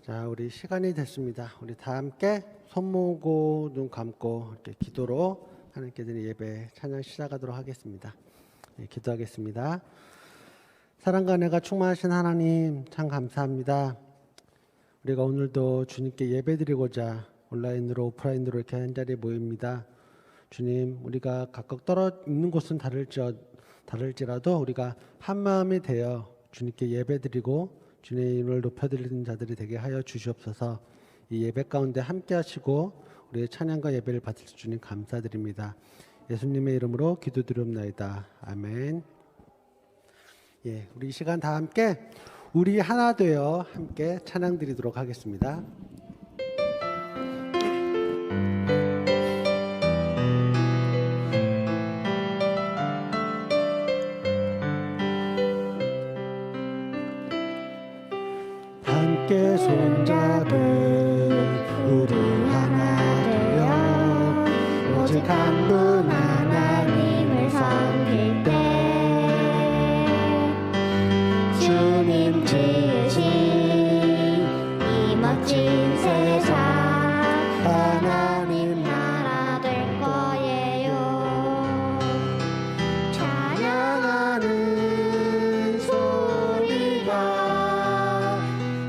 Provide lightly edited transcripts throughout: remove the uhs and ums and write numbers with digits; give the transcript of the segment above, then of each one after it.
자, 우리 시간이 됐습니다. 우리 다 함께 손 모으고 눈 감고 이렇게 기도로 하나님께 드리는 예배 찬양 시작하도록 하겠습니다. 네, 기도하겠습니다. 사랑과 은혜가 충만하신 하나님 참 감사합니다. 우리가 오늘도 주님께 예배드리고자 온라인으로 오프라인으로 이렇게 한 자리에 모입니다. 주님, 우리가 각각 떨어져 있는 곳은 다를지라도 우리가 한 마음이 되어 주님께 예배드리고 주님을 높여드리는 자들이 되게 하여 주시옵소서. 이 예배 가운데 함께 하시고 우리의 찬양과 예배를 받을 주님 감사드립니다. 예수님의 이름으로 기도드리옵나이다. 아멘. 예, 우리 이 시간 다 함께 우리 하나 되어 함께 찬양 드리도록 하겠습니다. 함께 손잡은 우리 하나 되어 오직 한 분 하나님을 섬길 때 주님 지으신 이 멋진 세상 하나님 나라 될 거예요. 찬양하는 소리가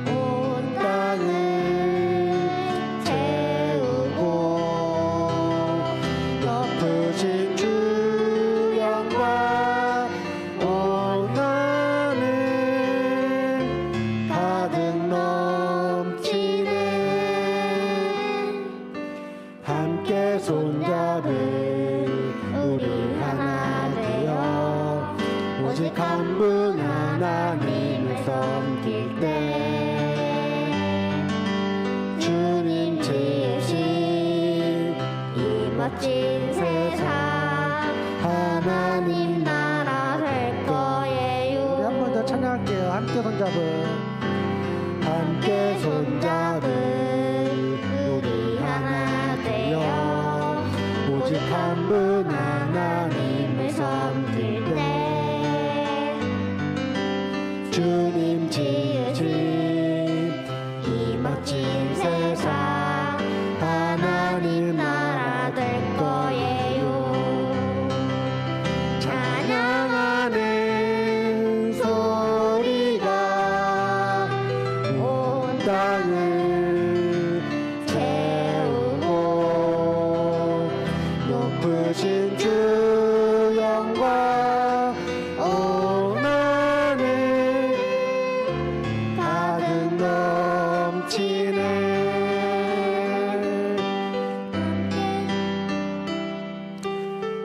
온 땅을 채우고 높으신 주 영광 온 하늘 가득 넘치네. 함께 손잡은 우리 하나 되어 오직 한 분 하나님을 섬길 때 주님 지으신 이 멋진 세상 하나님 나라 될 거예요. 우리 한 번 더 찬양할게요. 함께 손잡은 우리 하나 되어 오직 한 분 하나님을 섬길 때 주님 지으신 이 멋진 세상 하나님 나라 될 거예요. 찬양하는 소리가 온 땅을 채우고 높으신 주 영광 온 하늘 가득 넘치네.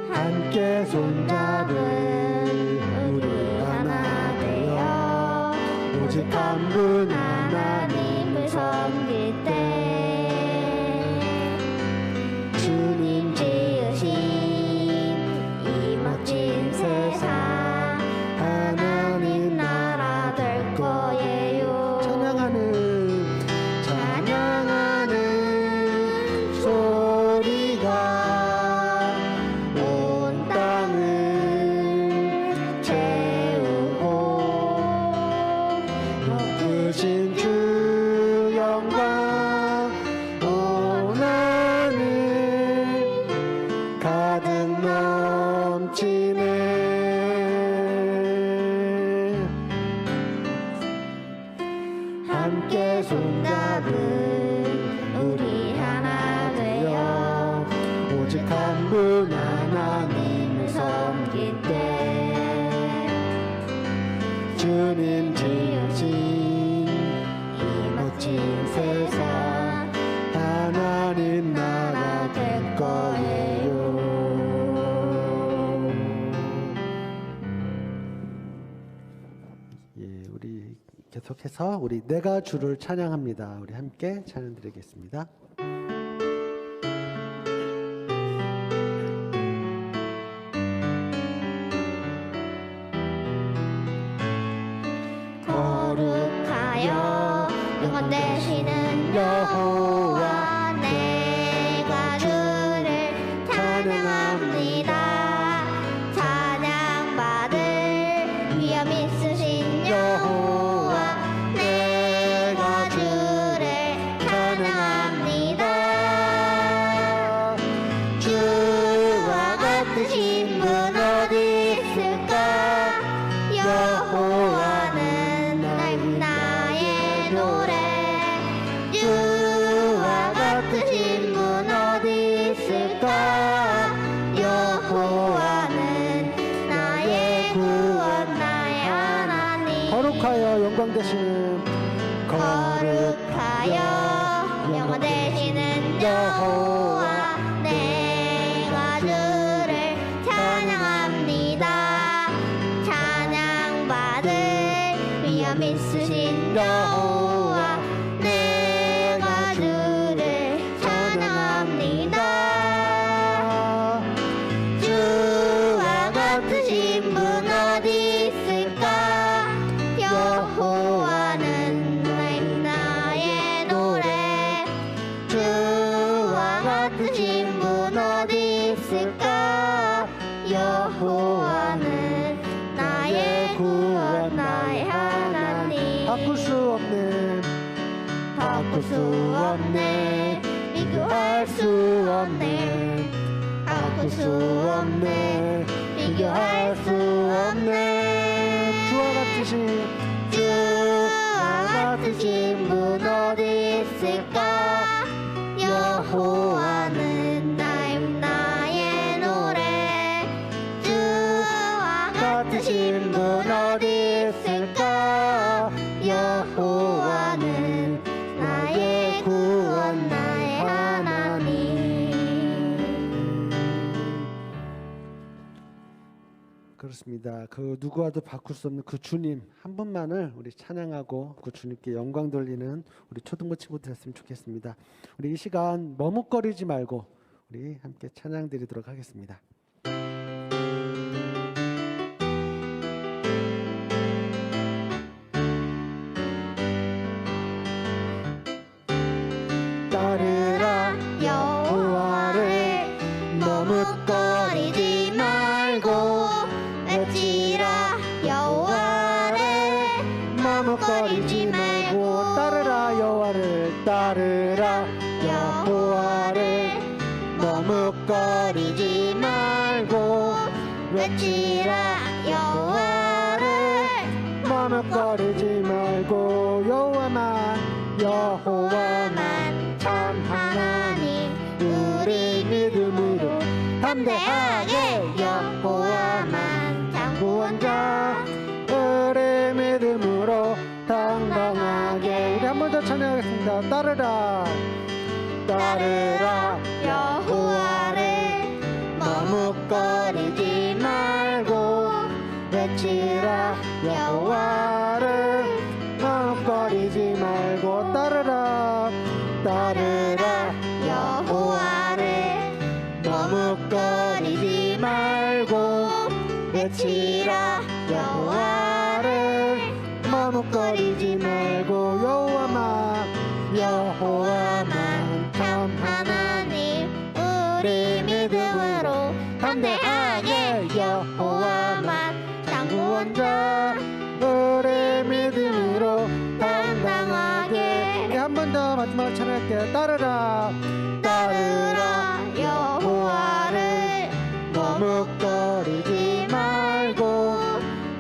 함께 손잡은 우리 하나 되어 오직 한 분 하나님을 섬길 때 주님 지으신 이 멋진 세상 하나님 나라 될 거예요. 찬양하는 소리가 온 땅을 채우고 높으신 주 영광 온 하늘 가득 넘치네. 함께 손잡은 우리 하나 되어 오직 한 분 하나님을 섬길 때 주님 지으신 이 멋진 세상 하나님 나라 될 거예요. 예, 우리 계속해서 우리 내가 주를 찬양합니다. 우리 함께 찬양 드리겠습니다. 거룩하여 영원 되시는 여호와 내가 주를 찬양합니다. 찬양받을 위엄 있으신 여호와 내가 주를 영광 되시는 거룩하여 영원 되시는 여호와 내가 주를 찬양합니다. 찬양받을 위엄 있으신 여호와 내가 주를 찬양합니다. 주와 같으신 분 어디 있을까? 여호와는 나의 노래. 주와 같으신 분 어디 있을까? 여호와는 나의 구원 나의 하나님. 바꿀 수 없네, 바꿀 수 없네, 비교할 수 없네, 바꿀 수 없네, 비교할 수 없네. 주와 같으신 주와 같으신 분 어디 있을까? 여호와는 나의 노래. 주와 같으신 분 어디 있을까? 여호와는 나의 구원 나의 하나님. 그렇습니다. 그 누구와도 바꿀 수 없는 그 주님 한 분만을 우리 찬양하고 그 주님께 영광 돌리는 우리 초등부 친구들 했으면 좋겠습니다. 우리 이 시간 머뭇거리지 말고 우리 함께 찬양 드리도록 하겠습니다. 따르라 여호와를 머뭇거리지 말고 외치라 여호와를 머뭇거리지 말고 따르라 여호와를 따르라 여호와를 머뭇거리지 말고 외치라 여호와를 머뭇거리지 말고 여호와만 참 하나님 우리 믿음으로 담대하게 여호와만 참 구원자. 우리 믿음으로 당당하게 우리 한 번 더 찬양하겠습니다. 따르라 따르라 여호와를 머뭇거리지 말고 외치라 여호와를 머뭇거리지 말고 따르라 따르라 여호와를 머뭇거리지 말고 외치라 여호와를 머뭇거리지 말고 여호와만 참 하나님 우리 믿음으로 담대하게 여호와만 참 구원자. 우리 믿음으로 당당하게 우리 한 번 더 마지막으로 찬양할게요. 따르라 따르라 여호와를 머뭇거리지 말고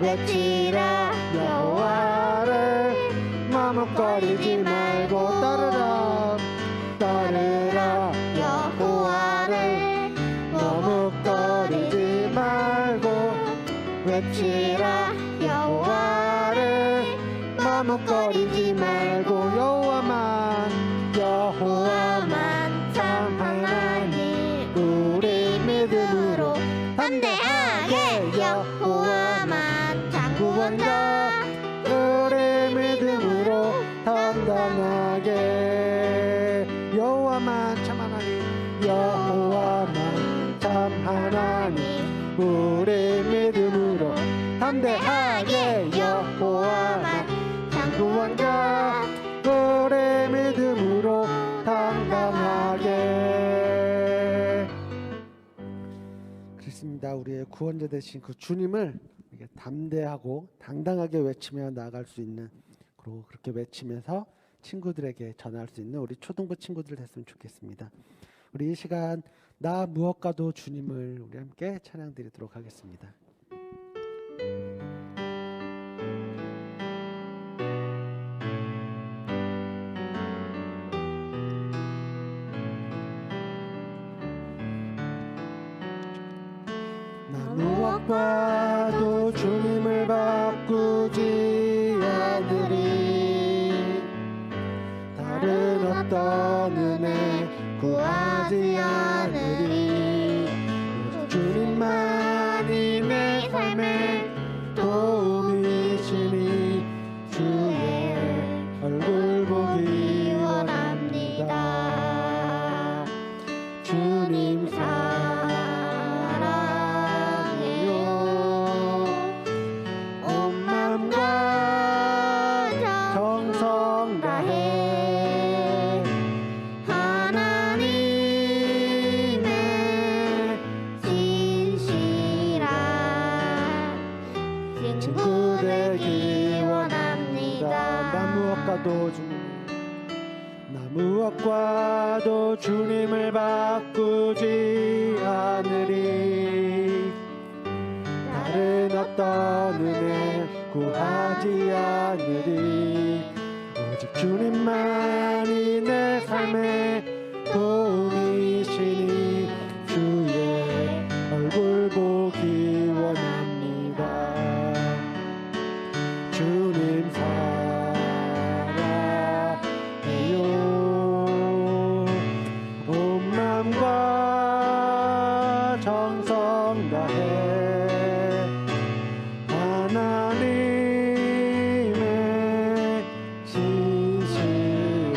외치라 여호와를 머뭇거리지 말고 따르라 따르라 여호와를 머뭇거리지 말고 외치라 여호와를 머뭇거리지 말고 여호와만 참 하나님 우리 믿음으로 담대하게 여호와만 참 구원자. 우리 믿음으로 당당하게 여호와만 참 하나님 여호와만 참 하나님 우리 믿음으로 담대하게 여호와만 참 구원자 우리 믿음으로 당당하게. 그렇습니다. 우리의 구원자 되신 그 주님을 이렇게 담대하고 당당하게 외치며 나아갈 수 있는, 그리고 그렇게 외치면서 친구들에게 전할 수 있는 우리 초등부 친구들 됐으면 좋겠습니다. 우리 이 시간 나 무엇과도 주님을 우리 함께 찬양 드리도록 하겠습니다. 나 무엇과도 주님을 바꾸지 않아 어떤 은혜 구하지 않으리. 주님만이 내 삶의 도움이시니 주의 얼굴 보기 원합니다. 주님 사랑해요. 온 마음과 정성 다해 하나님의 진실한 친구 되기 원합니다. 나 무엇과도 주님을 바꾸지 않으리. 다른 어떤 은혜 구하지 않으리. 오직 주님만이 내 삶의 도움이시니 주의 얼굴 보기 원합니다. 주님 사랑해요. 온 마음과 정성 다해 하나님의 진실한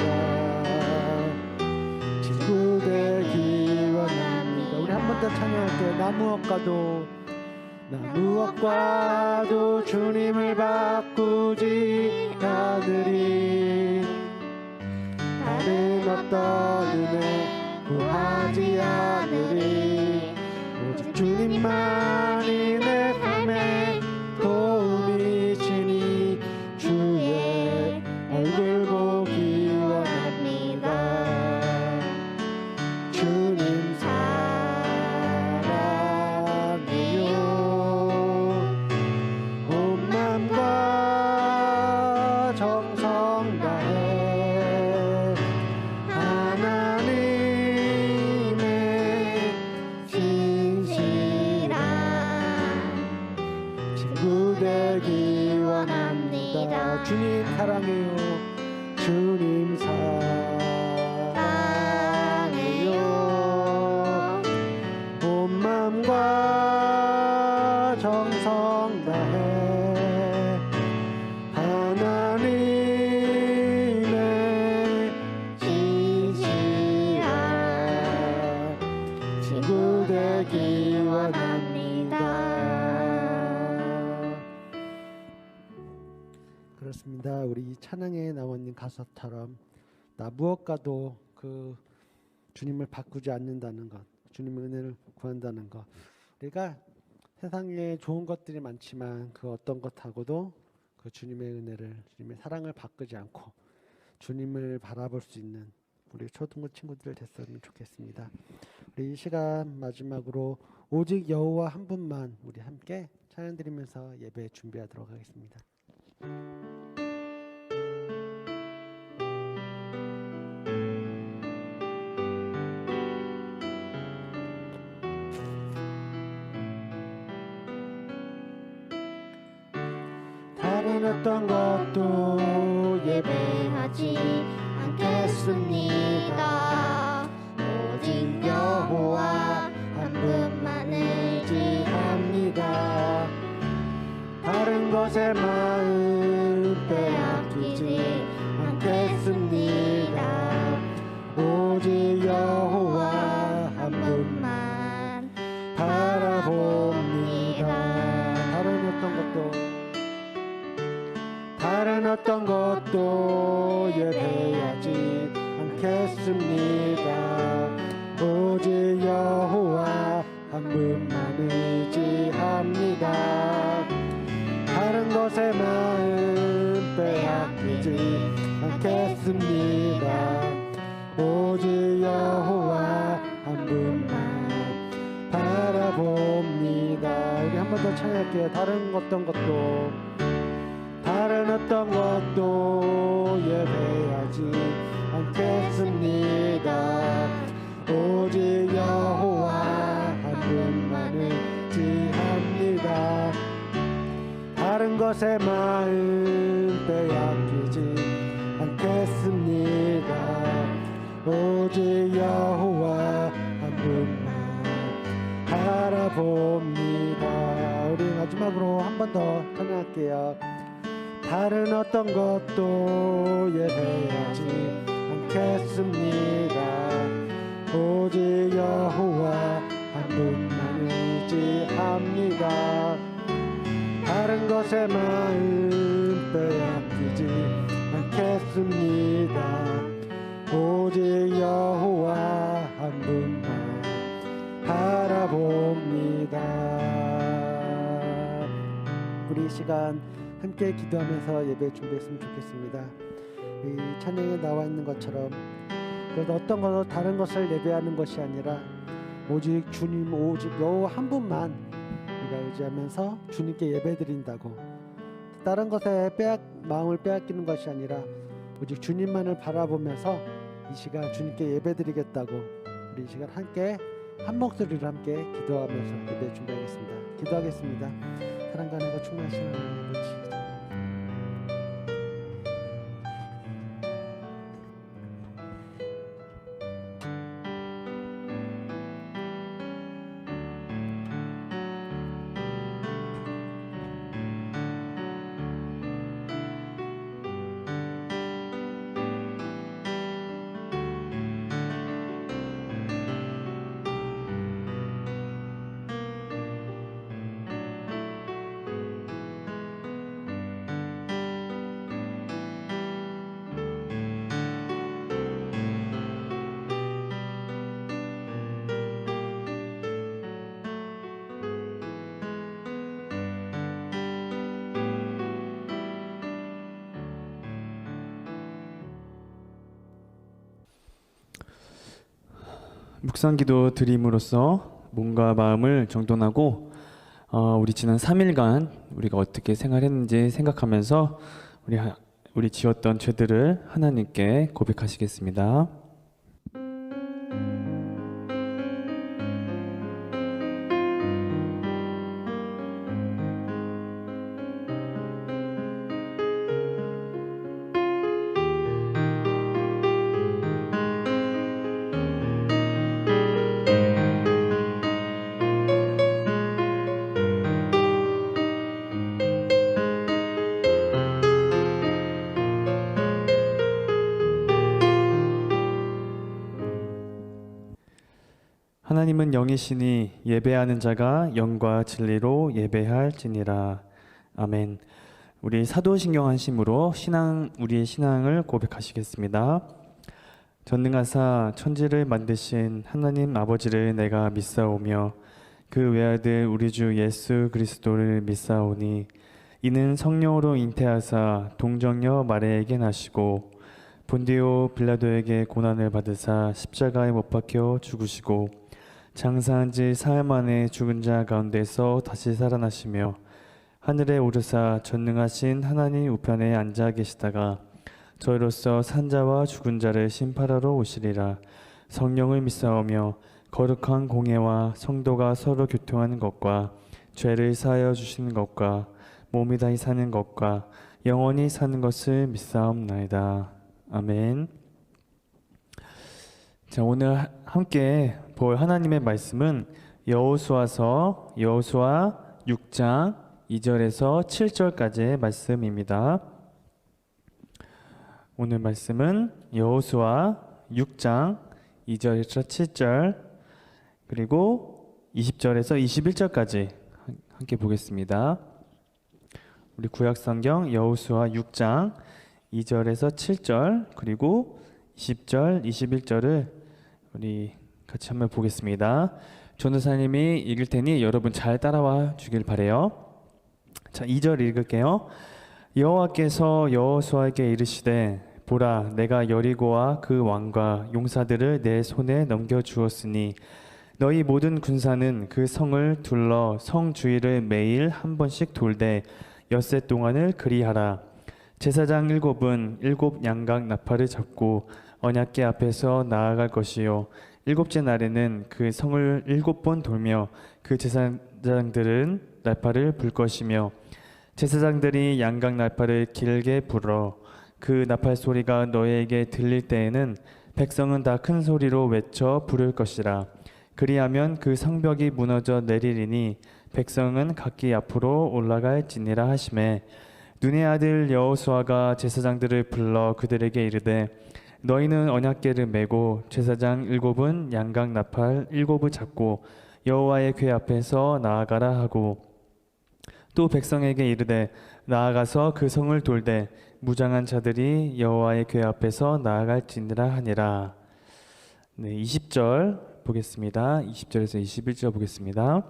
친구 되기 원합니다. 우리 한 번 더 찬양할게요. 나 무엇과도 주님을 바꾸지 않으리. 다른 어떤 은혜 구하지 않으리. 오직 주님만이 내 삶의 도움이시니 주의 얼굴 보기 원합니다. 주님 사랑해요. 온 마음과 정성 다해 하나님의 진실한 친구 되기 원합니다. 주님 사랑해요. 주님 사랑해요. 온 마음과 정성 다해 하나님의 진실한 친구 되기 원합니다. 그렇습니다. 우리 이 찬양에 나와 있는 가사처럼 나 무엇과도 그 주님을 바꾸지 않는다는 것, 주님의 은혜를 구한다는 것. 우리가 세상에 좋은 것들이 많지만 그 어떤 것하고도 그 주님의 은혜를, 주님의 사랑을 바꾸지 않고 주님을 바라볼 수 있는 우리 초등부 친구들 됐으면 좋겠습니다. 우리 이 시간 마지막으로 오직 여호와 한 분만 우리 함께 찬양 드리면서 예배 준비하도록 하겠습니다. 다른 어떤 것도 예배하지 않겠습니다. 오직 여호와 한 분만을 의지합니다. 다른 것에 마음 빼앗기지 않겠습니다. 오직 여호와 한 분만 바라봅니다. 다른 어떤 것도 예배하지 않겠습니다. 오직 여호와 한 분만 의지합니다. 다른 것에 마음 빼앗기지 않겠습니다. 오직 여호와 한 분만 바라봅니다. 우리 한 번 더 찬양할게요. 다른 어떤 것도 예배하지 않겠습니다. 오직 여호와 한 분만 의지합니다. 다른 것에 마음 빼앗기지 않겠습니다. 오직 여호와 한 분만 바라봅니다. 우리 마지막으로 한 번 더 찬양할게요. 다른 어떤 것도 예배하지 않겠습니다. 오직 여호와 한 분만 의지합니다. 다른 것에 마음 빼앗기지 않겠습니다. 오직 여호와 한 분만 바라봅니다. 우리 이 시간 함께 기도하면서 예배 준비했으면 좋겠습니다. 이 찬양에 나와 있는 것처럼 그래도 어떤 것도 다른 것을 예배하는 것이 아니라 오직 주님, 오직 여호와 한 분만 우리가 의지하면서 주님께 예배드린다고, 다른 것에 마음을 빼앗기는 것이 아니라 오직 주님만을 바라보면서 이 시간 주님께 예배드리겠다고, 우리 이 시간 함께 한 목소리로 함께 기도하면서 예배 준비하겠습니다. 기도하겠습니다. 사랑과 은혜가 충만하신 하나님 아버지, 묵상기도 드림으로써 몸과 마음을 정돈하고 우리 지난 3일간 우리가 어떻게 생활했는지 생각하면서 우리 지었던 죄들을 하나님께 고백하시겠습니다. 하나님은 영이시니 예배하는 자가 영과 진리로 예배할지니라. 아멘. 우리 사도신경 한심으로 우리의 신앙을 고백하시겠습니다. 전능하사 천지를 만드신 하나님 아버지를 내가 믿사오며 그 외아들 우리 주 예수 그리스도를 믿사오니 이는 성령으로 잉태하사 동정녀 마리아에게 나시고 본디오 빌라도에게 고난을 받으사 십자가에 못 박혀 죽으시고 장사한 지 사흘 만에 죽은 자 가운데서 다시 살아나시며 하늘에 오르사 전능하신 하나님 우편에 앉아 계시다가 저희로서 산자와 죽은 자를 심판하러 오시리라. 성령을 믿사오며 거룩한 공예와 성도가 서로 교통하는 것과 죄를 사하여 주시는 것과 몸이 다시 사는 것과 영원히 사는 것을 믿사옵나이다. 아멘. 자, 오늘 함께 볼 하나님의 말씀은 여호수아서 6장 2절에서 7절까지의 말씀입니다. 오늘 말씀은 여호수아 6장 2절에서 7절 그리고 20절에서 21절까지 함께 보겠습니다. 우리 구약성경 여호수아 6장 2절에서 7절 그리고 20절, 21절을 우리 같이 한번 보겠습니다. 전도사님이 읽을 테니 여러분 잘 따라와 주길 바래요. 자, 2절 읽을게요. 여호와께서 여호수아에게 이르시되 보라, 내가 여리고와 그 왕과 용사들을 내 손에 넘겨 주었으니 너희 모든 군사는 그 성을 둘러 성 주위를 매일 한 번씩 돌되 엿새 동안을 그리하라. 제사장 7은 7 양각 나팔을 잡고 언약궤 앞에서 나아갈 것이요 7째 날에는 그 성을 7번 돌며 그 제사장들은 나팔을 불 것이며 제사장들이 양각 나팔을 길게 불어 그 나팔 소리가 너희에게 들릴 때에는 백성은 다 큰 소리로 외쳐 부를 것이라. 그리하면 그 성벽이 무너져 내리리니 백성은 각기 앞으로 올라갈지니라 하시매, 눈의 아들 여호수아가 제사장들을 불러 그들에게 이르되, 너희는 언약궤를 메고 제사장 7은 양각 나팔 7을 잡고 여호와의 궤 앞에서 나아가라 하고, 또 백성에게 이르되 나아가서 그 성을 돌되 무장한 자들이 여호와의 궤 앞에서 나아갈지니라 하니라. 네, 20절 보겠습니다. 20절에서 21절 보겠습니다.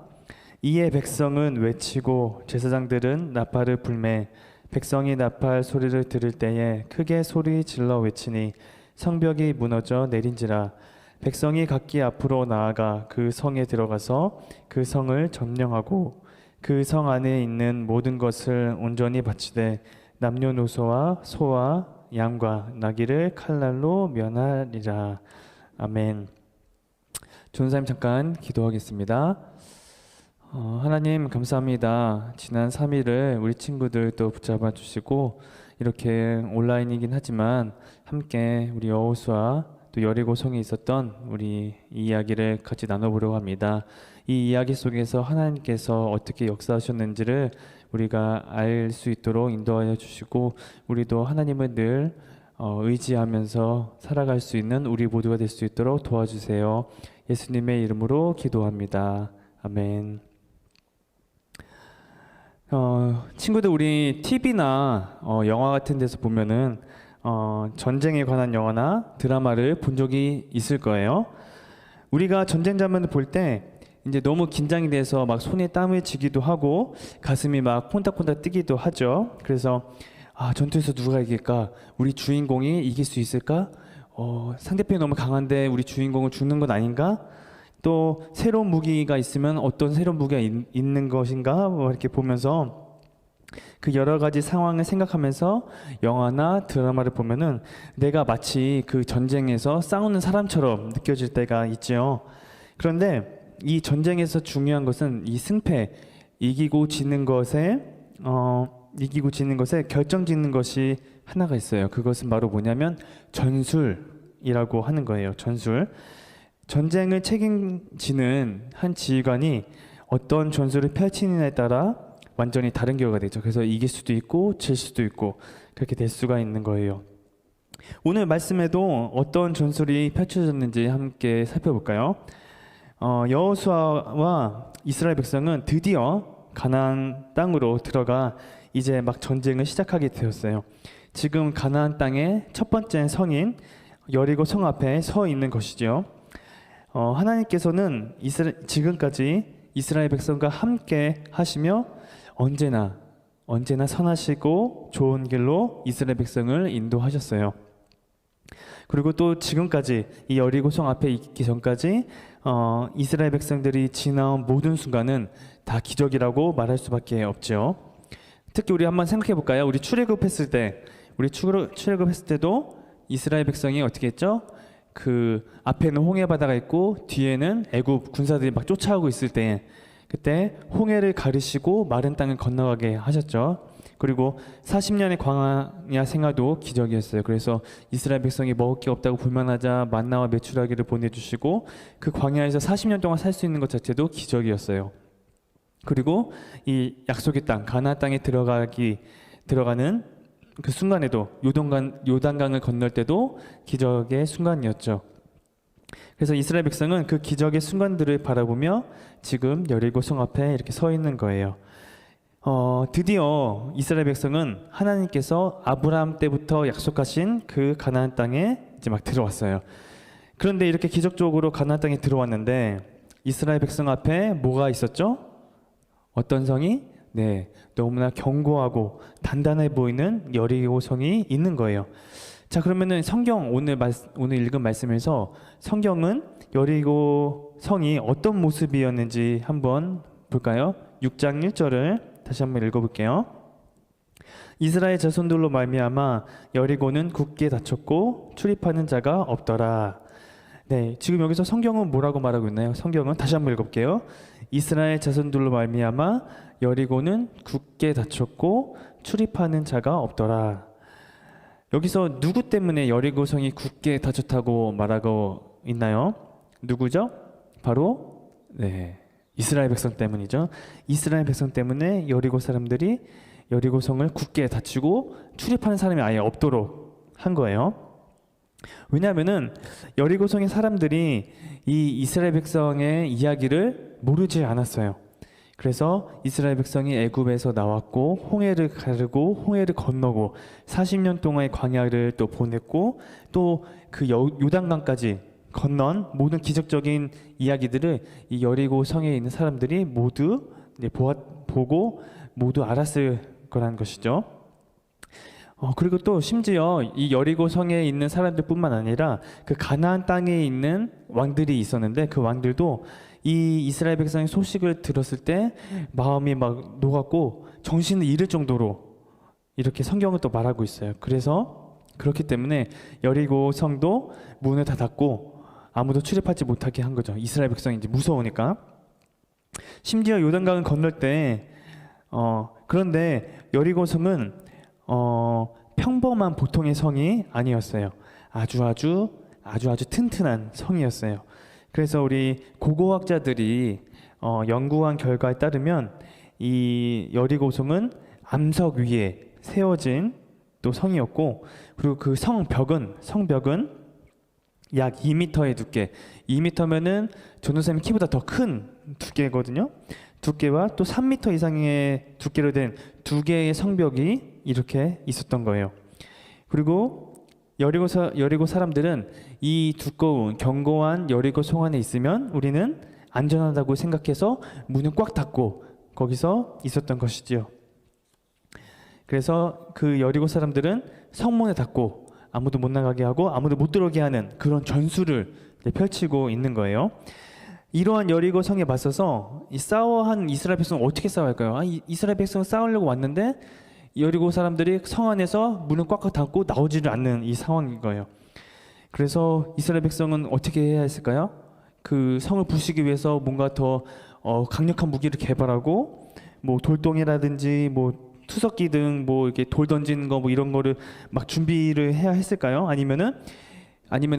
이에 백성은 외치고 제사장들은 나팔을 불매, 백성이 나팔 소리를 들을 때에 크게 소리 질러 외치니 성벽이 무너져 내린지라. 백성이 각기 앞으로 나아가 그 성에 들어가서 그 성을 점령하고 그 성 안에 있는 모든 것을 온전히 바치되 남녀노소와 소와 양과 나귀를 칼날로 면하리라. 아멘. 전사님 잠깐 기도하겠습니다. 하나님 감사합니다. 지난 3일을 우리 친구들 또 붙잡아 주시고 이렇게 온라인이긴 하지만 함께 우리 여호수아 또 여리고 성에 있었던 우리 이 이야기를 같이 나눠보려고 합니다. 이 이야기 속에서 하나님께서 어떻게 역사하셨는지를 우리가 알 수 있도록 인도하여 주시고 우리도 하나님을 늘 의지하면서 살아갈 수 있는 우리 모두가 될 수 있도록 도와주세요. 예수님의 이름으로 기도합니다. 아멘. 친구들, 우리 TV나 영화 같은 데서 보면은 전쟁에 관한 영화나 드라마를 본 적이 있을 거예요. 우리가 전쟁 장면을 볼 때 이제 너무 긴장이 돼서 막 손에 땀을 쥐기도 하고 가슴이 막 콩닥콩닥 뛰기도 하죠. 그래서 전투에서 누가 이길까? 우리 주인공이 이길 수 있을까? 상대편이 너무 강한데 우리 주인공은 죽는 건 아닌가? 또 새로운 무기가 있으면 어떤 새로운 무기가 있는 것인가? 뭐 이렇게 보면서 그 여러 가지 상황을 생각하면서 영화나 드라마를 보면은 내가 마치 그 전쟁에서 싸우는 사람처럼 느껴질 때가 있죠. 그런데 이 전쟁에서 중요한 것은 이 승패, 이기고 지는 것에 결정짓는 것이 하나가 있어요. 그것은 바로 뭐냐면 전술이라고 하는 거예요. 전술. 전쟁을 책임지는 한 지휘관이 어떤 전술을 펼치느냐에 따라 완전히 다른 결과가 되죠. 그래서 이길 수도 있고 질 수도 있고 그렇게 될 수가 있는 거예요. 오늘 말씀에도 어떤 전술이 펼쳐졌는지 함께 살펴볼까요? 여호수아와 이스라엘 백성은 드디어 가나안 땅으로 들어가 이제 막 전쟁을 시작하게 되었어요. 지금 가나안 땅의 첫 번째 성인 여리고 성 앞에 서 있는 것이죠. 하나님께서는 지금까지 이스라엘 백성과 함께 하시며 언제나 선하시고 좋은 길로 이스라엘 백성을 인도하셨어요. 그리고 또 지금까지 이 여리고 성 앞에 있기 전까지 이스라엘 백성들이 지나온 모든 순간은 다 기적이라고 말할 수밖에 없죠. 특히 우리 한번 생각해 볼까요? 우리 출애굽했을 때도 이스라엘 백성이 어떻게 했죠? 그 앞에는 홍해 바다가 있고 뒤에는 애굽 군사들이 막 쫓아오고 있을 때 그때 홍해를 가르시고 마른 땅을 건너가게 하셨죠. 그리고 40년의 광야 생활도 기적이었어요. 그래서 이스라엘 백성이 먹을 게 없다고 불만하자 만나와 메추라기를 보내주시고 그 광야에서 40년 동안 살 수 있는 것 자체도 기적이었어요. 그리고 이 약속의 땅 가나안 땅에 들어가는 그 순간에도 요단강을 건널 때도 기적의 순간이었죠. 그래서 이스라엘 백성은 그 기적의 순간들을 바라보며 지금 여리고 성 앞에 이렇게 서 있는 거예요. 드디어 이스라엘 백성은 하나님께서 아브라함 때부터 약속하신 그 가나안 땅에 이제 막 들어왔어요. 그런데 이렇게 기적적으로 가나안 땅에 들어왔는데 이스라엘 백성 앞에 뭐가 있었죠? 어떤 성이? 네, 너무나 견고하고 단단해 보이는 여리고 성이 있는 거예요. 자, 그러면은 성경 오늘 읽은 말씀에서 성경은 여리고 성이 어떤 모습이었는지 한번 볼까요? 6장 1절을 다시 한번 읽어볼게요. 이스라엘 자손들로 말미암아 여리고는 굳게 닫혔고 출입하는 자가 없더라. 네, 지금 여기서 성경은 뭐라고 말하고 있나요? 성경은 다시 한번 읽어볼게요. 이스라엘 자손들로 말미암아 여리고는 굳게 닫혔고 출입하는 자가 없더라. 여기서 누구 때문에 여리고성이 굳게 닫혔다고 말하고 있나요? 누구죠? 바로 이스라엘 백성 때문이죠. 이스라엘 백성 때문에 여리고 사람들이 여리고성을 굳게 닫히고 출입하는 사람이 아예 없도록 한 거예요. 왜냐하면은 여리고성의 사람들이 이 이스라엘 백성의 이야기를 모르지 않았어요. 그래서 이스라엘 백성이 애굽에서 나왔고 홍해를 가르고 홍해를 건너고 40년 동안의 광야를 또 보냈고 또 그 요단강까지 건넌 모든 기적적인 이야기들을 이 여리고 성에 있는 사람들이 모두 보고 모두 알았을 거라는 것이죠. 그리고 또 심지어 이 여리고 성에 있는 사람들뿐만 아니라 그 가나안 땅에 있는 왕들이 있었는데 그 왕들도 이 이스라엘 백성의 소식을 들었을 때 마음이 막 녹았고 정신을 잃을 정도로 이렇게 성경을 또 말하고 있어요. 그래서 그렇기 때문에 여리고 성도 문을 다 닫고 아무도 출입하지 못하게 한 거죠. 이스라엘 백성이 이제 무서우니까. 심지어 요단강을 건널 때 그런데 여리고 성은 평범한 보통의 성이 아니었어요. 아주 튼튼한 성이었어요. 그래서 우리 고고학자들이 연구한 결과에 따르면 이 여리고성은 암석 위에 세워진 또 성이었고 그리고 그 성벽은 약 2m의 두께, 2m면은 전도사님 키보다 더 큰 두께거든요. 두께와 또 3m 이상의 두께로 된 두 개의 성벽이 이렇게 있었던 거예요. 그리고 여리고 사람들은 이 두꺼운 견고한 여리고 성 안에 있으면 우리는 안전하다고 생각해서 문을 꽉 닫고 거기서 있었던 것이지요. 그래서 그 여리고 사람들은 성문을 닫고 아무도 못 나가게 하고 아무도 못 들어오게 하는 그런 전술을 펼치고 있는 거예요. 이러한 여리고 성에 맞서서 이 싸워한 이스라엘 백성은 어떻게 싸워야 할까요? 이스라엘 백성은 싸우려고 왔는데 여리고 사람들이 성 안에서 문을 꽉꽉 닫고 나오지를 않는 이 상황인 거예요. 그래서 이스라엘 백성은 어떻게 해야 했을까요? 그 성을 부수기 위해서 뭔가 더 강력한 무기를 개발하고 뭐 돌덩이라든지 뭐 투석기 등 뭐 이렇게 돌 던지는 거 뭐 이런 거를 막 준비를 해야 했을까요? 아니면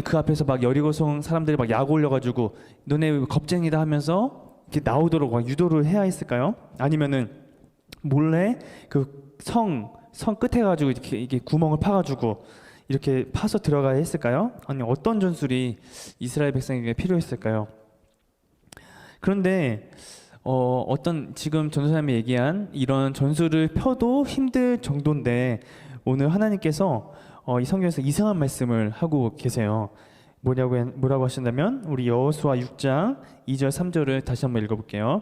그 앞에서 막 여리고성 사람들이 막 약 올려가지고 너네 겁쟁이다 하면서 이렇게 나오도록 막 유도를 해야 했을까요? 아니면은 몰래 그 성 끝에 가지고 이게 구멍을 파가지고 이렇게 파서 들어가야 했을까요? 아니 어떤 전술이 이스라엘 백성에게 필요했을까요? 그런데 어떤 지금 전도사님이 얘기한 이런 전술을 펴도 힘들 정도인데 오늘 하나님께서 이 성경에서 이상한 말씀을 하고 계세요. 뭐라고 하신다면 우리 여호수아 6장 2절 3절을 다시 한번 읽어볼게요.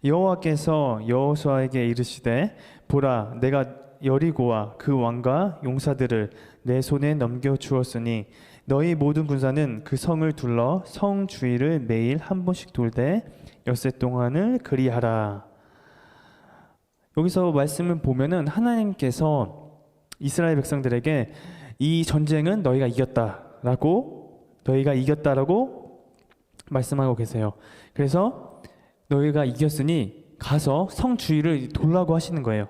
여호와께서 여호수아에게 이르시되 보라 내가 여리고와 그 왕과 용사들을 내 손에 넘겨 주었으니 너희 모든 군사는 그 성을 둘러 성 주위를 매일 한 번씩 돌되 엿새 동안을 그리하라. 여기서 말씀을 보면은 하나님께서 이스라엘 백성들에게 이 전쟁은 너희가 이겼다라고 말씀하고 계세요. 그래서 너희가 이겼으니 가서 성 주위를 돌라고 하시는 거예요.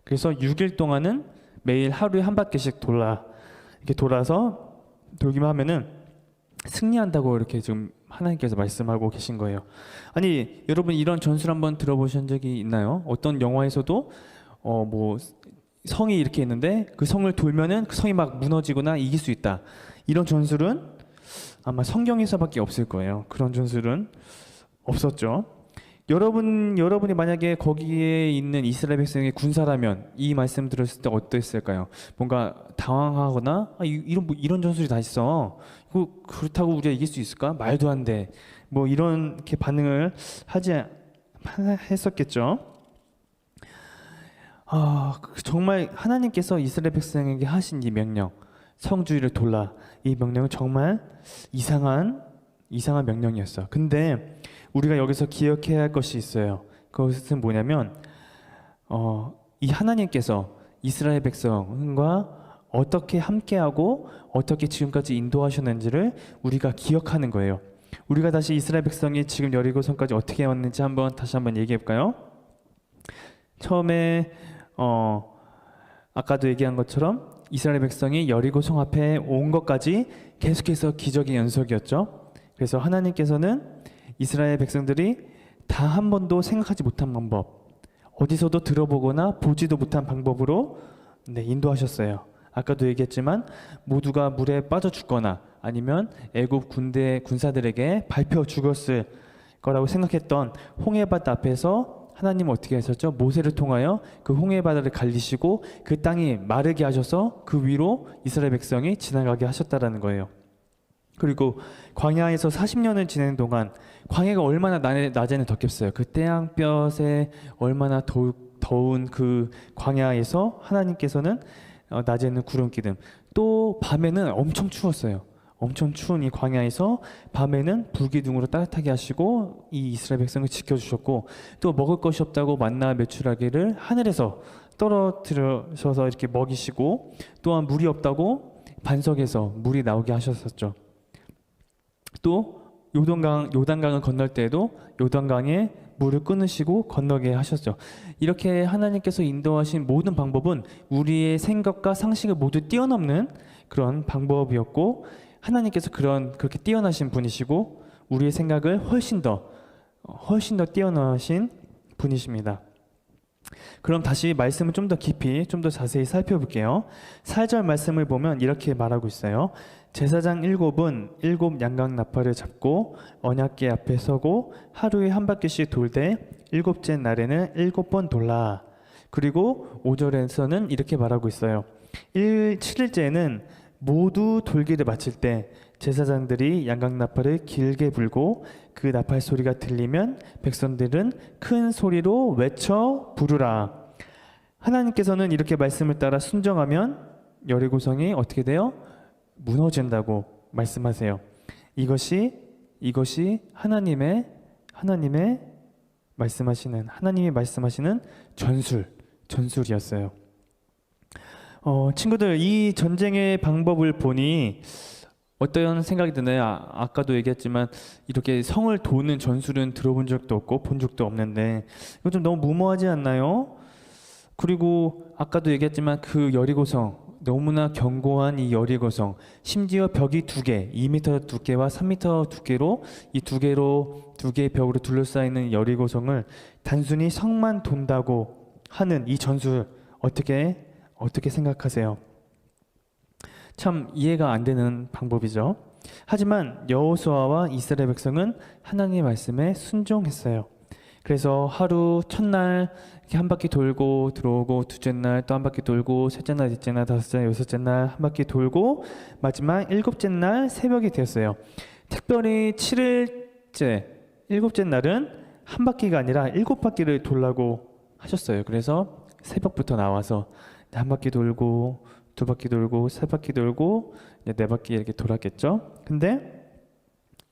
그래서 6일 동안은 매일 하루에 한 바퀴씩 이렇게 돌아서 돌기만 하면은 승리한다고 이렇게 지금 하나님께서 말씀하고 계신 거예요. 아니 여러분 이런 전술 한번 들어보신 적이 있나요? 어떤 영화에서도 뭐 성이 이렇게 있는데 그 성을 돌면은 그 성이 막 무너지거나 이길 수 있다. 이런 전술은 아마 성경에서밖에 없을 거예요. 그런 전술은 없었죠. 여러분이 만약에 거기에 있는 이스라엘 백성의 군사라면 이 말씀 들었을 때 어땠을까요? 뭔가 당황하거나 이런 전술이 다 있어. 그렇다고 우리가 이길 수 있을까? 말도 안 돼. 뭐 이렇게 반응을 했었겠죠. 정말 하나님께서 이스라엘 백성에게 하신 이 명령, 성주의를 돌라. 이 명령은 정말 이상한 명령이었어요. 근데 우리가 여기서 기억해야 할 것이 있어요. 그것은 뭐냐면 이 하나님께서 이스라엘 백성과 어떻게 함께하고 어떻게 지금까지 인도하셨는지를 우리가 기억하는 거예요. 우리가 다시 이스라엘 백성이 지금 여리고성까지 어떻게 왔는지 다시 한번 얘기해 볼까요? 처음에 아까도 얘기한 것처럼 이스라엘 백성이 여리고 성 앞에 온 것까지 계속해서 기적의 연속이었죠. 그래서 하나님께서는 이스라엘 백성들이 다 한 번도 생각하지 못한 방법, 어디서도 들어보거나 보지도 못한 방법으로 인도하셨어요. 아까도 얘기했지만 모두가 물에 빠져 죽거나 아니면 애굽 군사들에게 밟혀 죽었을 거라고 생각했던 홍해바다 앞에서 하나님은 어떻게 하셨죠? 모세를 통하여 그 홍해바다를 갈리시고 그 땅이 마르게 하셔서 그 위로 이스라엘 백성이 지나가게 하셨다라는 거예요. 그리고 광야에서 40년을 지내는 동안 광야가 얼마나 낮에는 덥겠어요. 그 태양볕에 얼마나 더운 그 광야에서 하나님께서는 낮에는 구름 기름, 또 밤에는 엄청 추웠어요. 엄청 추운 이 광야에서 밤에는 불기둥으로 따뜻하게 하시고 이 이스라엘 백성을 지켜주셨고, 또 먹을 것이 없다고 만나 메추라기를 하늘에서 떨어뜨려서 이렇게 먹이시고, 또한 물이 없다고 반석에서 물이 나오게 하셨었죠. 또 요단강을 건널 때에도 요단강에 물을 끊으시고 건너게 하셨죠. 이렇게 하나님께서 인도하신 모든 방법은 우리의 생각과 상식을 모두 뛰어넘는 그런 방법이었고, 하나님께서 그렇게 뛰어나신 분이시고 우리의 생각을 훨씬 더 뛰어나신 분이십니다. 그럼 다시 말씀을 좀 더 깊이, 좀 더 자세히 살펴볼게요. 4절 말씀을 보면 이렇게 말하고 있어요. 제사장 7은 7 양각 나팔을 잡고 언약궤 앞에 서고 하루에 한 바퀴씩 돌되 7째 날에는 7번 돌라. 그리고 5절에서는 이렇게 말하고 있어요. 7일째는 모두 돌기를 마칠 때 제사장들이 양각 나팔을 길게 불고 그 나팔 소리가 들리면 백성들은 큰 소리로 외쳐 부르라. 하나님께서는 이렇게 말씀을 따라 순종하면 여리고성이 어떻게 돼요? 무너진다고 말씀하세요. 이것이 하나님이 말씀하시는 전술이었어요. 친구들, 이 전쟁의 방법을 보니 어떤 생각이 드나요? 아까도 얘기했지만 이렇게 성을 도는 전술은 들어본 적도 없고 본 적도 없는데 이거 좀 너무 무모하지 않나요? 그리고 아까도 얘기했지만 그 여리고성, 너무나 견고한 이 여리고성, 심지어 벽이 2개, 2m 두께와 3m 두께로 이 두 개의 벽으로 둘러싸이는 여리고성을 단순히 성만 돈다고 하는 이 전술, 어떻게 생각하세요? 참 이해가 안 되는 방법이죠. 하지만 여호수아와 이스라엘 백성은 하나님의 말씀에 순종했어요. 그래서 하루 첫날 이렇게 한 바퀴 돌고 들어오고, 둘째 날 또 한 바퀴 돌고, 셋째 날, 넷째 날, 다섯째 날, 여섯째 날 한 바퀴 돌고, 마지막 7째 날 새벽이 되었어요. 특별히 7일째 7째 날은 한 바퀴가 아니라 7바퀴를 돌라고 하셨어요. 그래서 새벽부터 나와서 한 바퀴 돌고, 2바퀴 돌고, 3바퀴 돌고, 이제 4바퀴 이렇게 돌았겠죠. 근데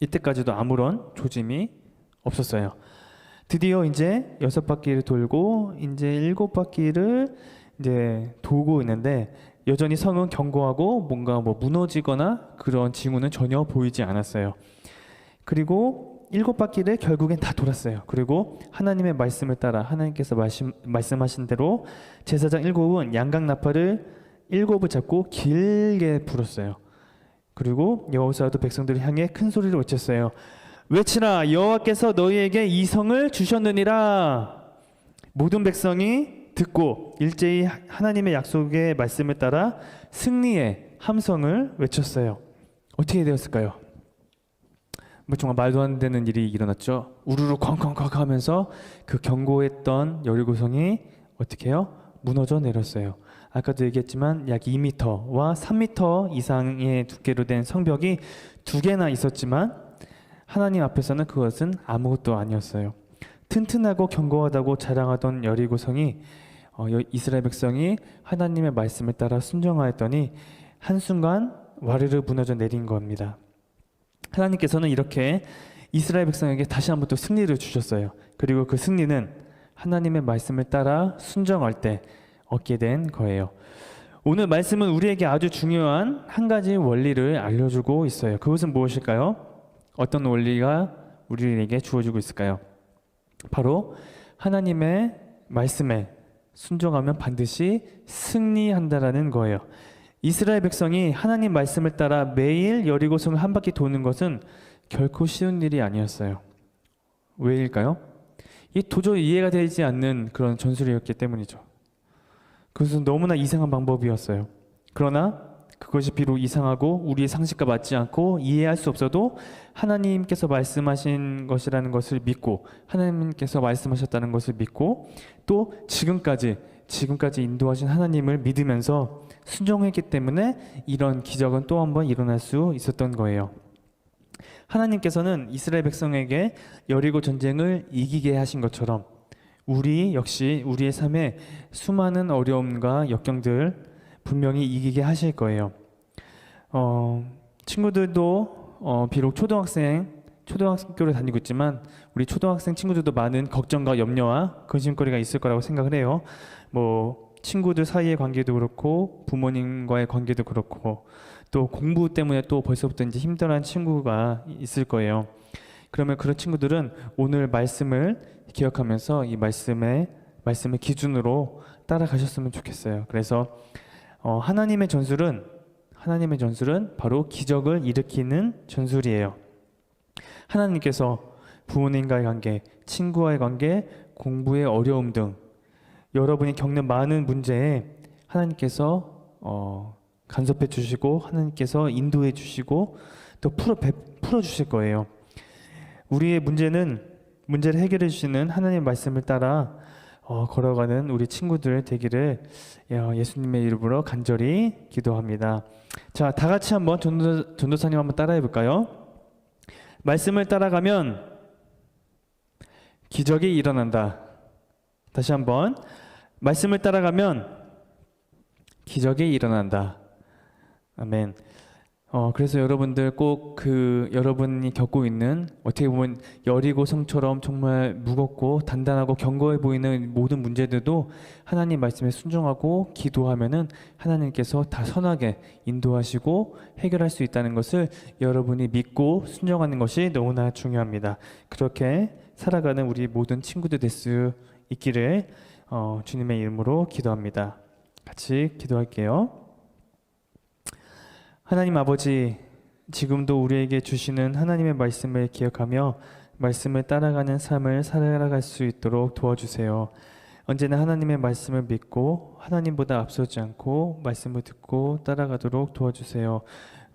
이때까지도 아무런 조짐이 없었어요. 드디어 이제 6바퀴를 돌고 이제 7바퀴를 이제 돌고 있는데 여전히 성은 견고하고 뭔가 무너지거나 그런 징후는 전혀 보이지 않았어요. 그리고 7바퀴를 결국엔 다 돌았어요. 그리고 하나님의 말씀을 따라 하나님께서 말씀하신 대로 제사장 7은 양각 나팔을 7을 잡고 길게 불었어요. 그리고 여호수아도 백성들을 향해 큰 소리로 외쳤어요. 외치라, 여호와께서 너희에게 이 성을 주셨느니라. 모든 백성이 듣고 일제히 하나님의 약속의 말씀을 따라 승리의 함성을 외쳤어요. 어떻게 되었을까요? 정말 말도 안 되는 일이 일어났죠. 우르르 쾅쾅쾅 하면서 그 견고했던 여리고성이 어떻게 해요? 무너져 내렸어요. 아까도 얘기했지만 약 2m와 3m 이상의 두께로 된 성벽이 2개나 있었지만 하나님 앞에서는 그것은 아무것도 아니었어요. 튼튼하고 견고하다고 자랑하던 여리고성이 이스라엘 백성이 하나님의 말씀을 따라 순종하였더니 한순간 와르르 무너져 내린 겁니다. 하나님께서는 이렇게 이스라엘 백성에게 다시 한번 또 승리를 주셨어요. 그리고 그 승리는 하나님의 말씀을 따라 순종할 때 얻게 된 거예요. 오늘 말씀은 우리에게 아주 중요한 한 가지 원리를 알려주고 있어요. 그것은 무엇일까요? 어떤 원리가 우리에게 주어지고 있을까요? 바로 하나님의 말씀에 순종하면 반드시 승리한다라는 거예요. 이스라엘 백성이 하나님 말씀을 따라 매일 여리고성을 한 바퀴 도는 것은 결코 쉬운 일이 아니었어요. 왜일까요? 이 도저히 이해가 되지 않는 그런 전술이었기 때문이죠. 그것은 너무나 이상한 방법이었어요. 그러나 그것이 비록 이상하고 우리의 상식과 맞지 않고 이해할 수 없어도 하나님께서 말씀하신 것이라는 것을 믿고 하나님께서 말씀하셨다는 것을 믿고 또 지금까지 인도하신 하나님을 믿으면서 순종했기 때문에 이런 기적은 또 한 번 일어날 수 있었던 거예요. 하나님께서는 이스라엘 백성에게 여리고 전쟁을 이기게 하신 것처럼 우리 역시 우리의 삶에 수많은 어려움과 역경들 분명히 이기게 하실 거예요. 친구들도 비록 초등학교를 다니고 있지만 우리 초등학생 친구들도 많은 걱정과 염려와 근심거리가 있을 거라고 생각을 해요. 뭐 친구들 사이의 관계도 그렇고 부모님과의 관계도 그렇고 또 공부 때문에 또 벌써부터 이제 힘들어하는 친구가 있을 거예요. 그러면 그런 친구들은 오늘 말씀을 기억하면서 이 말씀의 기준으로 따라가셨으면 좋겠어요. 그래서 하나님의 전술은 바로 기적을 일으키는 전술이에요. 하나님께서 부모님과의 관계, 친구와의 관계, 공부의 어려움 등 여러분이 겪는 많은 문제에 하나님께서 간섭해 주시고 하나님께서 인도해 주시고 또 풀어 주실 거예요. 우리의 문제를 해결해 주시는 하나님의 말씀을 따라 걸어가는 우리 친구들 되기를 예수님의 이름으로 간절히 기도합니다. 자, 다 같이 한번 전도사님 한번 따라해 볼까요? 말씀을 따라가면 기적이 일어난다. 다시 한번 말씀을 따라가면 기적이 일어난다. 아멘. 그래서 여러분들 꼭 여러분이 겪고 있는 어떻게 보면 여리고성처럼 정말 무겁고 단단하고 견고해 보이는 모든 문제들도 하나님 말씀에 순종하고 기도하면은 하나님께서 다 선하게 인도하시고 해결할 수 있다는 것을 여러분이 믿고 순종하는 것이 너무나 중요합니다. 그렇게 살아가는 우리 모든 친구들 될 수 있기를 주님의 이름으로 기도합니다. 같이 기도할게요. 하나님 아버지, 지금도 우리에게 주시는 하나님의 말씀을 기억하며 말씀을 따라가는 삶을 살아갈 수 있도록 도와주세요. 언제나 하나님의 말씀을 믿고 하나님보다 앞서지 않고 말씀을 듣고 따라가도록 도와주세요.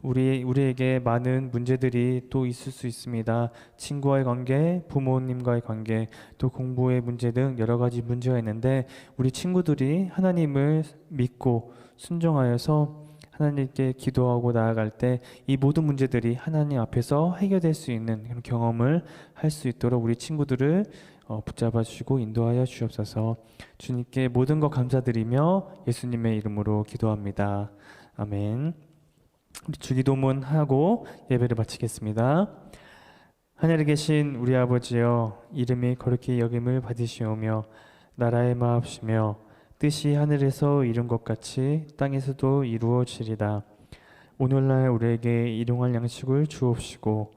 우리에게 많은 문제들이 또 있을 수 있습니다. 친구와의 관계, 부모님과의 관계, 또 공부의 문제 등 여러 가지 문제가 있는데 우리 친구들이 하나님을 믿고 순종하여서 하나님께 기도하고 나아갈 때 이 모든 문제들이 하나님 앞에서 해결될 수 있는 그런 경험을 할 수 있도록 우리 친구들을 붙잡아 주시고 인도하여 주옵소서. 주님께 모든 것 감사드리며 예수님의 이름으로 기도합니다. 아멘. 우리 주기도문 하고 예배를 마치겠습니다. 하늘에 계신 우리 아버지여, 이름이 거룩히 여김을 받으시오며 나라의 마옵시며 뜻이 하늘에서 이룬 것 같이 땅에서도 이루어지리다. 오늘날 우리에게 일용할 양식을 주옵시고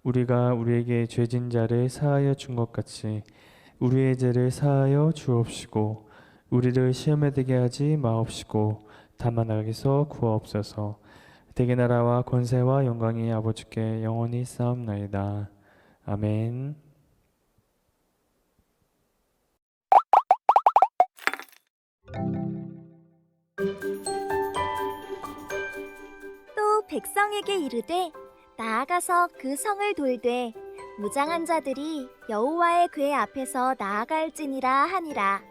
우리가 우리에게 죄진 자를 사하여 준 것 같이 우리의 죄를 사하여 주옵시고 우리를 시험에 들게 하지 마옵시고 다만 악에서 구하옵소서. 대개 나라와 권세와 영광이 아버지께 영원히 싸움나이다. 아멘. 또 백성에게 이르되 나아가서 그 성을 돌되 무장한 자들이 여호와의 궤 앞에서 나아갈지니라 하니라.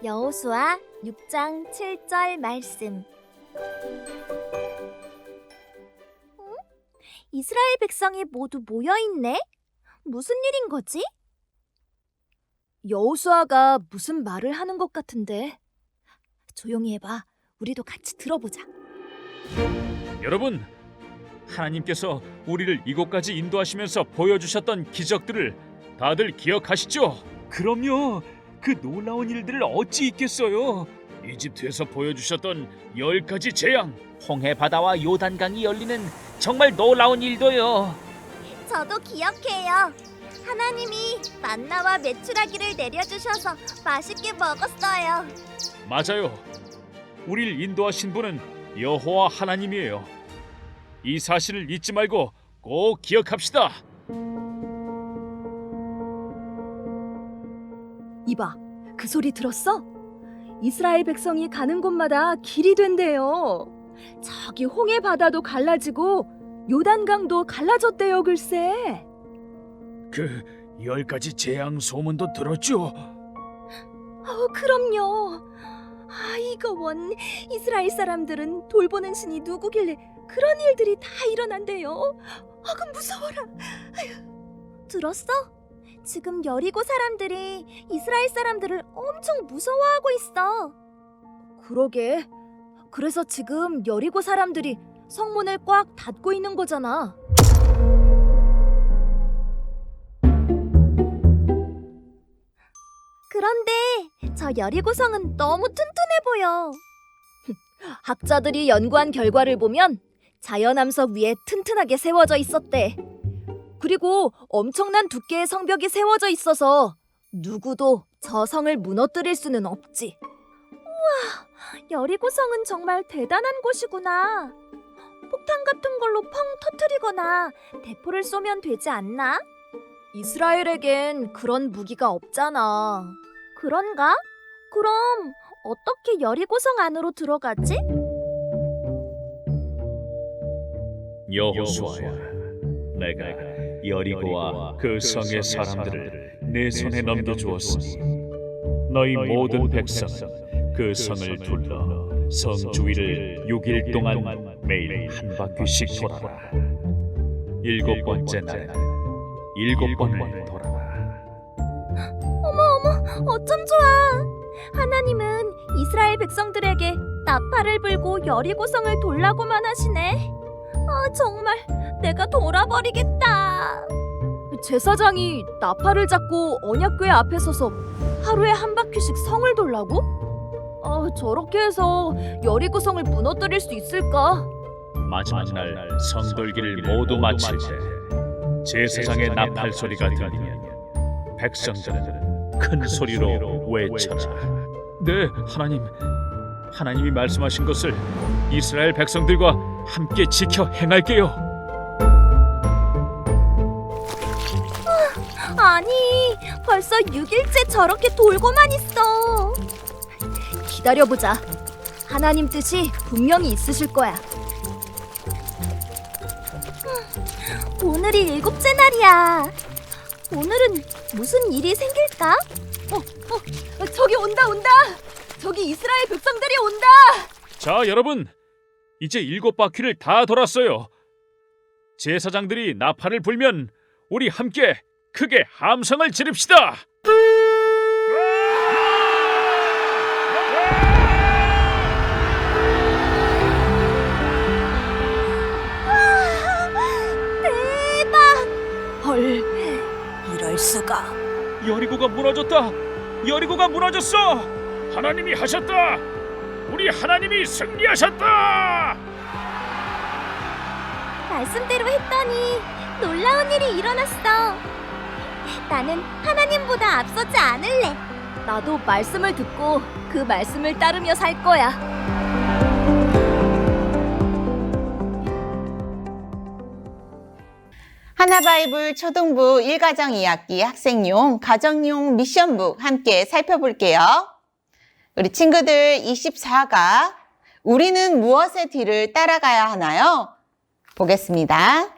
여호수아 6장 7절 말씀. 이스라엘 백성이 모두 모여있네? 무슨 일인 거지? 여호수아가 무슨 말을 하는 것 같은데. 조용히 해봐. 우리도 같이 들어보자. 여러분, 하나님께서 우리를 이곳까지 인도하시면서 보여주셨던 기적들을 다들 기억하시죠? 그럼요. 그 놀라운 일들을 어찌 잊겠어요. 이집트에서 보여주셨던 10가지 재앙, 홍해 바다와 요단강이 열리는 정말 놀라운 일도요. 저도 기억해요. 하나님이 만나와 메추라기를 내려주셔서 맛있게 먹었어요. 맞아요. 우리를 인도하신 분은 여호와 하나님이에요. 이 사실을 잊지 말고 꼭 기억합시다. 이봐, 그 소리 들었어? 이스라엘 백성이 가는 곳마다 길이 된대요. 저기 홍해 바다도 갈라지고 요단강도 갈라졌대요, 글쎄. 그 10가지 재앙 소문도 들었죠? 그럼요. 이거 원 이스라엘 사람들은 돌보는 신이 누구길래 그런 일들이 다 일어난대요. 그럼 무서워라. 들었어? 지금 여리고 사람들이 이스라엘 사람들을 엄청 무서워하고 있어. 그러게. 그래서 지금 여리고 사람들이 성문을 꽉 닫고 있는 거잖아. 그런데 저 여리고성은 너무 튼튼해 보여. 학자들이 연구한 결과를 보면 자연암석 위에 튼튼하게 세워져 있었대. 그리고 엄청난 두께의 성벽이 세워져 있어서 누구도 저 성을 무너뜨릴 수는 없지. 우와, 여리고성은 정말 대단한 곳이구나. 폭탄 같은 걸로 펑 터뜨리거나 대포를 쏘면 되지 않나? 이스라엘에겐 그런 무기가 없잖아. 그런가? 그럼 어떻게 여리고성 안으로 들어가지? 여호수아야, 내가 여리고와 그 성의 사람들을 내 손에 넘겨주었으니 너희 모든 백성은 그 성을 둘러 성 주위를 6일 동안 매일 한 바퀴씩 돌아라. 7번째 날에는 7번을 돌아라. 어쩜 좋아. 하나님은 이스라엘 백성들에게 나팔을 불고 여리고성을 돌라고만 하시네. 정말 내가 돌아버리겠다. 제사장이 나팔을 잡고 언약궤 앞에 서서 하루에 한 바퀴씩 성을 돌라고? 저렇게 해서 여리고성을 무너뜨릴 수 있을까? 마지막 날 성돌기를 모두 마칠 때 제사장의 나팔 소리가 들리면 백성들은 큰 소리로 외쳐라. 네, 하나님이 말씀하신 것을 이스라엘 백성들과 함께 지켜 행할게요. 아니, 벌써 6일째 저렇게 돌고만 있어. 기다려보자. 하나님 뜻이 분명히 있으실 거야. 오늘이 7째 날이야. 오늘은 무슨 일이 생길까? 저기 온다. 저기 이스라엘 백성들이 온다. 자, 여러분, 이제 7바퀴를 다 돌았어요. 제사장들이 나팔을 불면 우리 함께 크게 함성을 지릅시다. 대박! 헐, 이럴 수가. 여리고가 무너졌다. 여리고가 무너졌어. 하나님이 하셨다. 우리 하나님이 승리하셨다. 말씀대로 했더니 놀라운 일이 일어났어. 나는 하나님보다 앞서지 않을래. 나도 말씀을 듣고 그 말씀을 따르며 살 거야. 하나바이블 초등부 1가정 2학기 학생용 가정용 미션북 함께 살펴볼게요. 우리 친구들 24가 우리는 무엇의 뒤를 따라가야 하나요? 보겠습니다.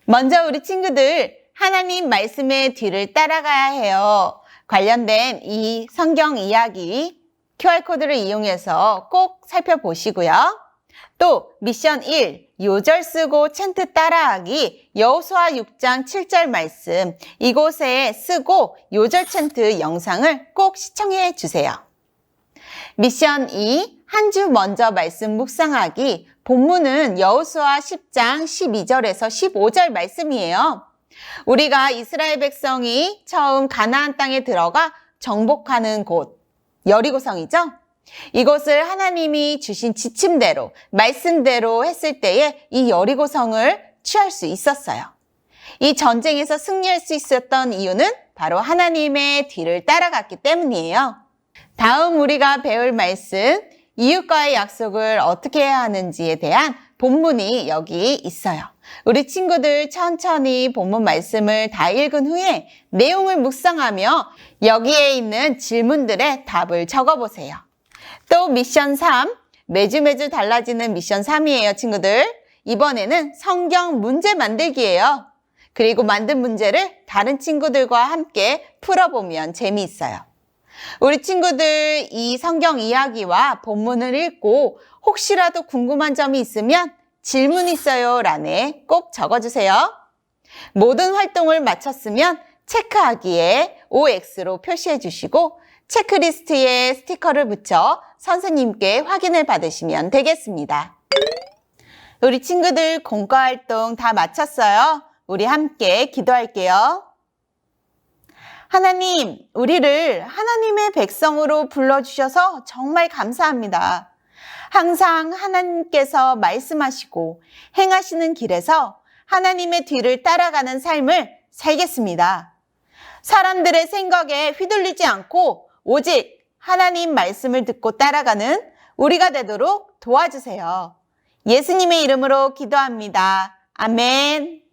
먼저 우리 친구들 하나님 말씀의 뒤를 따라가야 해요. 관련된 이 성경 이야기 QR코드를 이용해서 꼭 살펴보시고요. 또 미션 1, 요절 쓰고 챈트 따라하기 여호수아 6장 7절 말씀 이곳에 쓰고 요절 챈트 영상을 꼭 시청해 주세요. 미션 2, 한 주 먼저 말씀 묵상하기 본문은 여호수아 10장 12절에서 15절 말씀이에요. 우리가 이스라엘 백성이 처음 가나안 땅에 들어가 정복하는 곳 여리고성이죠. 이곳을 하나님이 주신 지침대로 말씀대로 했을 때에 이 여리고성을 취할 수 있었어요. 이 전쟁에서 승리할 수 있었던 이유는 바로 하나님의 뒤를 따라갔기 때문이에요. 다음 우리가 배울 말씀 이웃과의 약속을 어떻게 해야 하는지에 대한 본문이 여기 있어요. 우리 친구들 천천히 본문 말씀을 다 읽은 후에 내용을 묵상하며 여기에 있는 질문들의 답을 적어보세요. 또 미션 3, 매주 달라지는 미션 3이에요, 친구들. 이번에는 성경 문제 만들기예요. 그리고 만든 문제를 다른 친구들과 함께 풀어보면 재미있어요. 우리 친구들 이 성경 이야기와 본문을 읽고 혹시라도 궁금한 점이 있으면 질문 있어요 란에 꼭 적어주세요. 모든 활동을 마쳤으면 체크하기에 OX로 표시해 주시고 체크리스트에 스티커를 붙여 선생님께 확인을 받으시면 되겠습니다. 우리 친구들 공과 활동 다 마쳤어요. 우리 함께 기도할게요. 하나님, 우리를 하나님의 백성으로 불러주셔서 정말 감사합니다. 항상 하나님께서 말씀하시고 행하시는 길에서 하나님의 뒤를 따라가는 삶을 살겠습니다. 사람들의 생각에 휘둘리지 않고 오직 하나님 말씀을 듣고 따라가는 우리가 되도록 도와주세요. 예수님의 이름으로 기도합니다. 아멘.